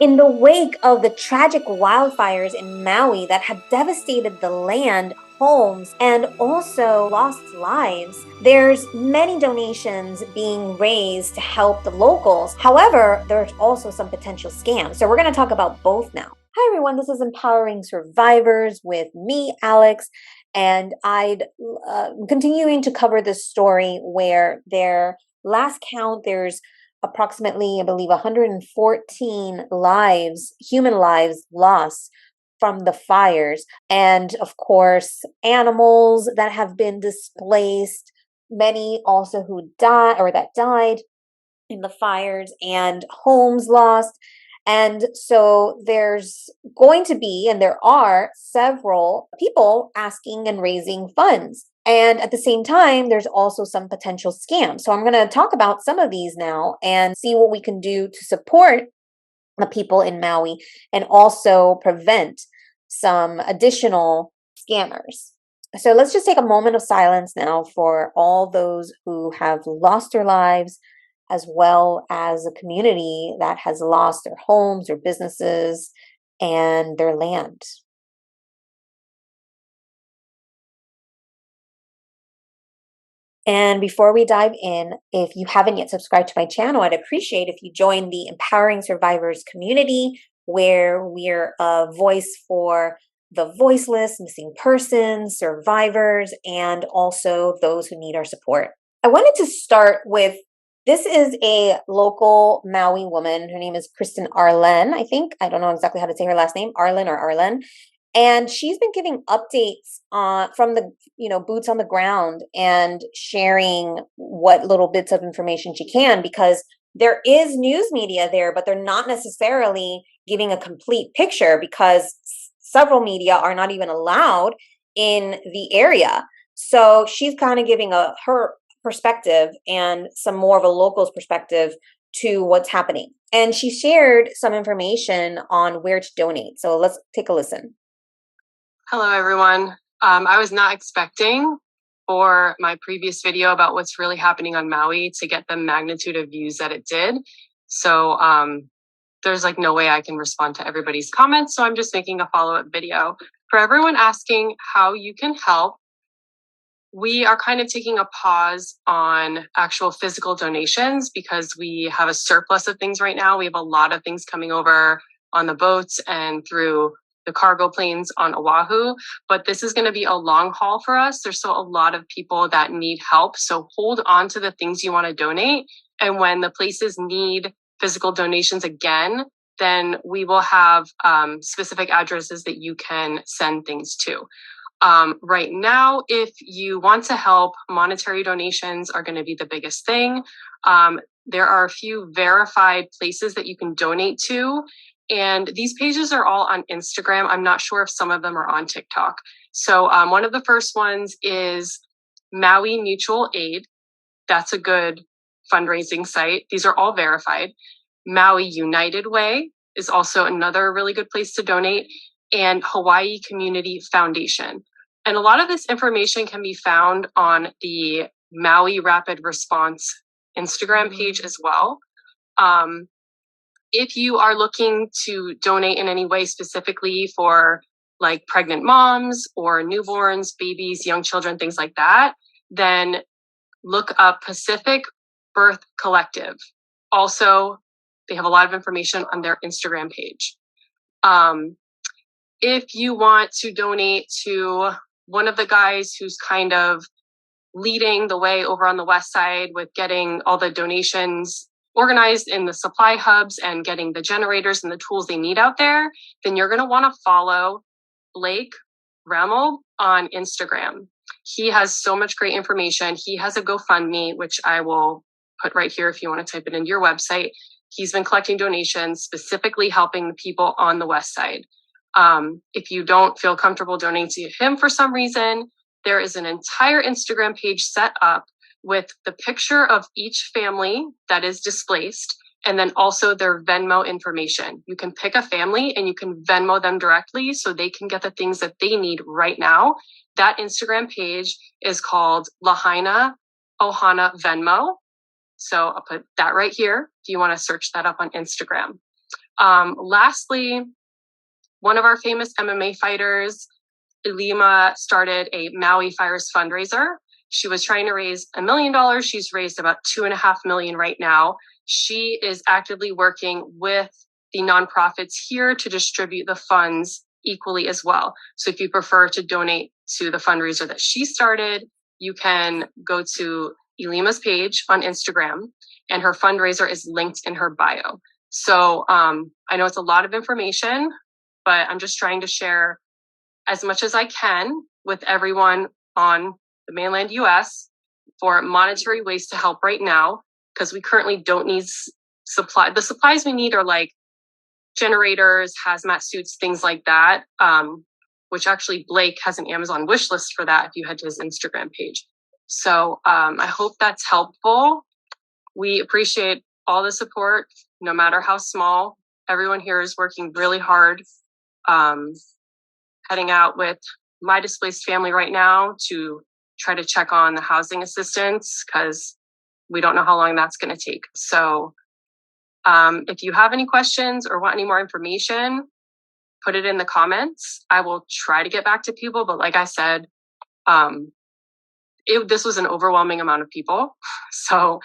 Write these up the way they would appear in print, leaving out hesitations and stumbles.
In the wake of the tragic wildfires in Maui that have devastated the land, homes, and also lost lives, there's many donations being raised to help the locals. However, there's also some potential scams. So we're going to talk about both now. Hi everyone, this is Empowering Survivors with me, Alex, and I'd continuing to cover this story where their last count, there's approximately, I believe, 114 lives, human lives lost from the fires. And of course, animals that have been displaced, many also who died or that died in the fires, and homes lost. And so there's going to be, and there are several people asking and raising funds. And at the same time, there's also some potential scams. So I'm going to talk about some of these now and see what we can do to support the people in Maui and also prevent some additional scammers. So let's just take a moment of silence now for all those who have lost their lives, as well as a community that has lost their homes, their businesses, and their land. And before we dive in, if you haven't yet subscribed to my channel, I'd appreciate if you join the Empowering Survivors community, where we're a voice for the voiceless, missing persons, survivors, and also those who need our support. I wanted to start with this is a local Maui woman. Her name is Kristen Arlen, I think. I don't know exactly how to say her last name, Arlen or Arlen. And she's been giving updates from the boots on the ground and sharing what little bits of information she can, because there is news media there, but they're not necessarily giving a complete picture because several media are not even allowed in the area. So she's kind of giving her perspective and some more of a local's perspective to what's happening. And she shared some information on where to donate. So let's take a listen. Hello, everyone. I was not expecting for my previous video about what's really happening on Maui to get the magnitude of views that it did. So there's like no way I can respond to everybody's comments. So I'm just making a follow-up video. For everyone asking how you can help, we are kind of taking a pause on actual physical donations because we have a surplus of things right now. We have a lot of things coming over on the boats and through the cargo planes on Oahu, but this is going to be a long haul for us. There's still a lot of people that need help. So hold on to the things you want to donate. And when the places need physical donations again, then we will have specific addresses that you can send things to. Right now, if you want to help, monetary donations are going to be the biggest thing. There are a few verified places that you can donate to. And these pages are all on Instagram. I'm not sure if some of them are on TikTok. So one of the first ones is Maui Mutual Aid. That's a good fundraising site. These are all verified. Maui United Way is also another really good place to donate. And Hawaii Community Foundation. And a lot of this information can be found on the Maui Rapid Response Instagram page as well. If you are looking to donate in any way specifically for like pregnant moms or newborns, babies, young children, things like that, then look up Pacific Birth Collective. Also, they have a lot of information on their Instagram page. If you want to donate to one of the guys who's kind of leading the way over on the west side with getting all the donations organized in the supply hubs and getting the generators and the tools they need out there, then you're going to want to follow Blake Remmel on Instagram. He has so much great information. He has a GoFundMe, which I will put right here if you want to type it into your website. He's been collecting donations, specifically helping the people on the west side. If you don't feel comfortable donating to him for some reason, there is an entire Instagram page set up with the picture of each family that is displaced and then also their Venmo information. You can pick a family and you can Venmo them directly so they can get the things that they need right now. That Instagram page is called Lahaina Ohana Venmo. So I'll put that right here if you want to search that up on Instagram. Lastly, one of our famous MMA fighters, Ilima, started a Maui Fires fundraiser. She was trying to raise $1 million. She's raised about $2.5 million right now. She is actively working with the nonprofits here to distribute the funds equally as well. So if you prefer to donate to the fundraiser that she started, you can go to Ilima's page on Instagram, and her fundraiser is linked in her bio. So I know it's a lot of information, but I'm just trying to share as much as I can with everyone on the mainland US for monetary ways to help right now, because we currently don't need supply. The supplies we need are like generators, hazmat suits, things like that, which actually Blake has an Amazon wish list for that if you head to his Instagram page. So I hope that's helpful. We appreciate all the support, no matter how small. Everyone here is working really hard, heading out with my displaced family right now to try to check on the housing assistance, because we don't know how long that's going to take. So if you have any questions or want any more information, put it in the comments. I will try to get back to people. But like I said, this was an overwhelming amount of people. So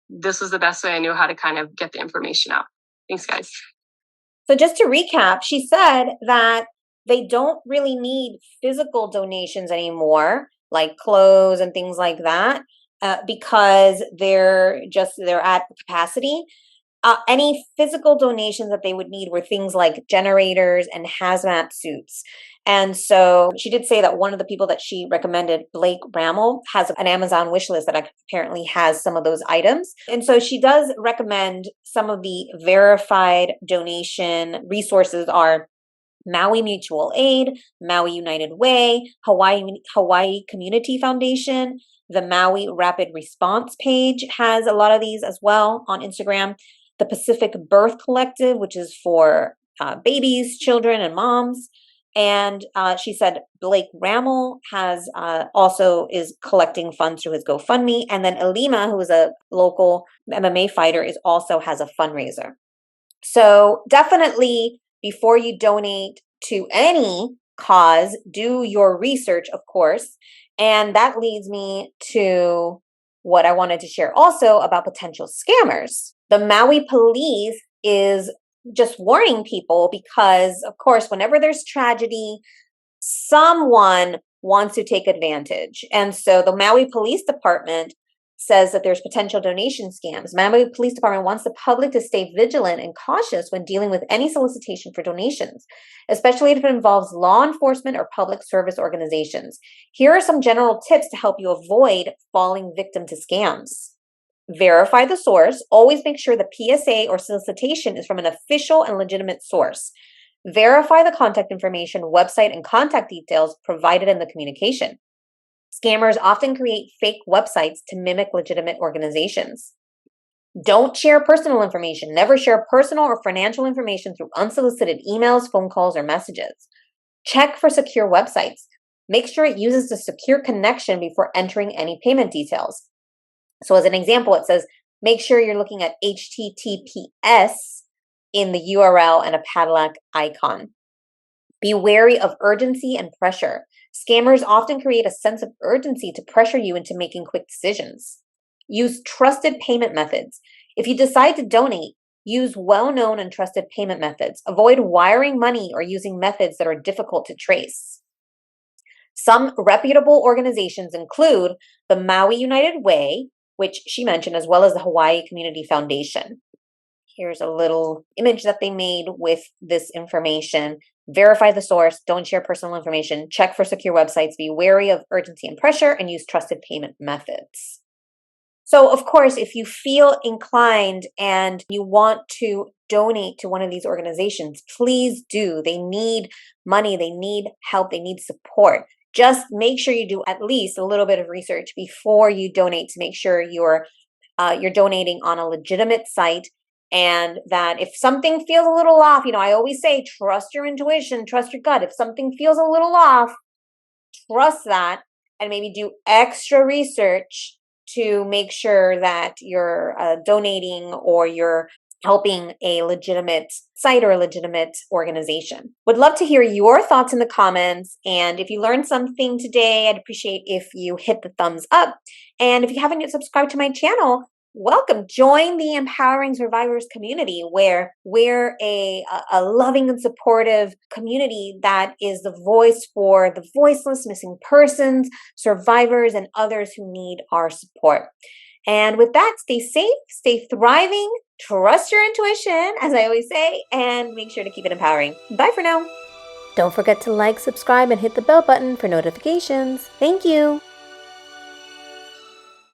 this was the best way I knew how to kind of get the information out. Thanks, guys. So just to recap, she said that they don't really need physical donations anymore, like clothes and things like that, because they're at capacity. Any physical donations that they would need were things like generators and hazmat suits. And so she did say that one of the people that she recommended, Blake Rammel, has an Amazon wish list that apparently has some of those items. And so she does recommend some of the verified donation resources are Maui Mutual Aid, Maui United Way, Hawaii Community Foundation. The Maui Rapid Response page has a lot of these as well on Instagram. The Pacific Birth Collective, which is for babies, children, and moms. And she said Blake Rammel has also is collecting funds through his GoFundMe. And then Ilima, who is a local MMA fighter, also has a fundraiser. So definitely, before you donate to any cause, do your research, of course. And that leads me to what I wanted to share also about potential scammers. The Maui police is just warning people because, of course, whenever there's tragedy, someone wants to take advantage. And so the Maui Police Department says that there's potential donation scams. Maui Police Department wants the public to stay vigilant and cautious when dealing with any solicitation for donations, especially if it involves law enforcement or public service organizations. Here are some general tips to help you avoid falling victim to scams. Verify the source. Always make sure the PSA or solicitation is from an official and legitimate source. Verify the contact information, website, and contact details provided in the communication. Scammers often create fake websites to mimic legitimate organizations. Don't share personal information. Never share personal or financial information through unsolicited emails, phone calls, or messages. Check for secure websites. Make sure it uses the secure connection before entering any payment details. So as an example, it says, make sure you're looking at HTTPS in the URL and a padlock icon. Be wary of urgency and pressure. Scammers often create a sense of urgency to pressure you into making quick decisions. Use trusted payment methods. If you decide to donate, use well-known and trusted payment methods. Avoid wiring money or using methods that are difficult to trace. Some reputable organizations include the Maui United Way, which she mentioned, as well as the Hawaii Community Foundation. Here's a little image that they made with this information. Verify the source. Don't share personal information. Check for secure websites. Be wary of urgency and pressure, and use trusted payment methods. So, of course, if you feel inclined and you want to donate to one of these organizations, please do. They need money. They need help. They need support. Just make sure you do at least a little bit of research before you donate to make sure you're donating on a legitimate site, and that if something feels a little off, I always say, trust your intuition, trust your gut. If something feels a little off, trust that and maybe do extra research to make sure that you're donating or you're helping a legitimate site or a legitimate organization. Would love to hear your thoughts in the comments. And if you learned something today, I'd appreciate if you hit the thumbs up. And if you haven't yet subscribed to my channel, welcome. Join the Empowering Survivors community, where we're a loving and supportive community that is the voice for the voiceless, missing persons, survivors, and others who need our support. And with that, stay safe, stay thriving, trust your intuition, as I always say, and make sure to keep it empowering. Bye for now. Don't forget to like, subscribe, and hit the bell button for notifications. Thank you.